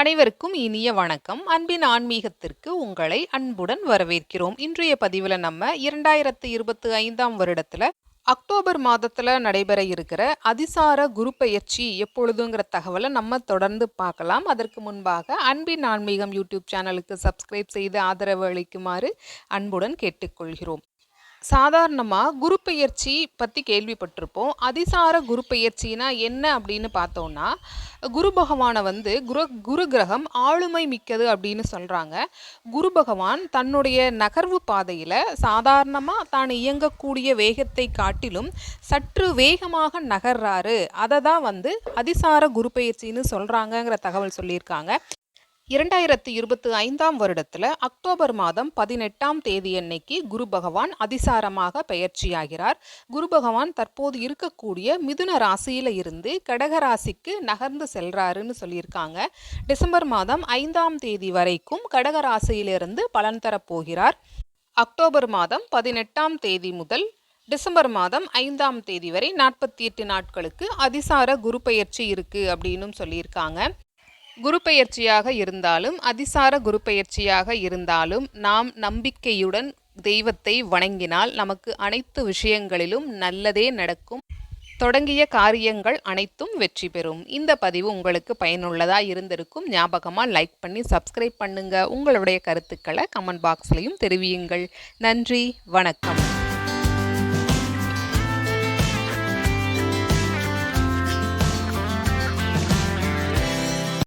அனைவருக்கும் இனிய வணக்கம். அன்பின் ஆன்மீகத்திற்கு உங்களை அன்புடன் வரவேற்கிறோம். இன்றைய பதிவுல நம்ம 2025ஆம் வருடத்துல அக்டோபர் மாதத்துல நடைபெற இருக்கிற அதிசார குரு பெயர்ச்சி எப்பொழுதுங்கிற தகவலை நம்ம தொடர்ந்து பார்க்கலாம். அதற்கு முன்பாக அன்பின் ஆன்மீகம் யூடியூப் சேனலுக்கு சப்ஸ்கிரைப் செய்து ஆதரவு அளிக்குமாறு அன்புடன் கேட்டுக்கொள்கிறோம். சாதாரணமா குரு பெயர்ச்சி பத்தி கேள்விப்பட்டிருப்போம். அதிசார குரு பெயர்ச்சினா என்ன அப்படின்னு பார்த்தோம்னா, குரு பகவானை குரு கிரகம் ஆளுமை மிக்கது அப்படின்னு சொல்றாங்க. குரு பகவான் தன்னுடைய நகர்வு பாதையில சாதாரணமா தான் இயங்கக்கூடிய வேகத்தை காட்டிலும் சற்று வேகமாக நகர்றாரு. அதை தான் அதிசார குரு பெயர்ச்சின்னு சொல்றாங்கங்கிற தகவல் சொல்லியிருக்காங்க. 2025ஆம் வருடத்துல அக்டோபர் மாதம் 18ஆம் தேதி அன்னைக்கு குரு பகவான் அதிசாரமாக பெயர்ச்சியாகிறார். குரு பகவான் தற்போது இருக்கக்கூடிய மிதுன ராசியில இருந்து கடக ராசிக்கு நகர்ந்து செல்றாருன்னு சொல்லியிருக்காங்க. டிசம்பர் மாதம் 5ஆம் தேதி வரைக்கும் கடக ராசியிலிருந்து பலன் தரப்போகிறார். அக்டோபர் மாதம் 18ஆம் தேதி முதல் டிசம்பர் மாதம் 5ஆம் தேதி வரை 48 நாட்களுக்கு அதிசார குரு பெயர்ச்சி இருக்கு அப்படின்னு சொல்லியிருக்காங்க. குரு பெயர்ச்சியாக இருந்தாலும் அதிசார குரு பெயர்ச்சியாக இருந்தாலும் நாம் நம்பிக்கையுடன் தெய்வத்தை வணங்கினால் நமக்கு அனைத்து விஷயங்களிலும் நல்லதே நடக்கும். தொடங்கிய காரியங்கள் அனைத்தும் வெற்றி பெறும். இந்த பதிவு உங்களுக்கு பயனுள்ளதா இருந்திருக்கும். ஞாபகமா லைக் பண்ணி சப்ஸ்கிரைப் பண்ணுங்க. உங்களுடைய கருத்துக்களை கமெண்ட் பாக்ஸ்லையும் தெரிவியுங்கள். நன்றி, வணக்கம்.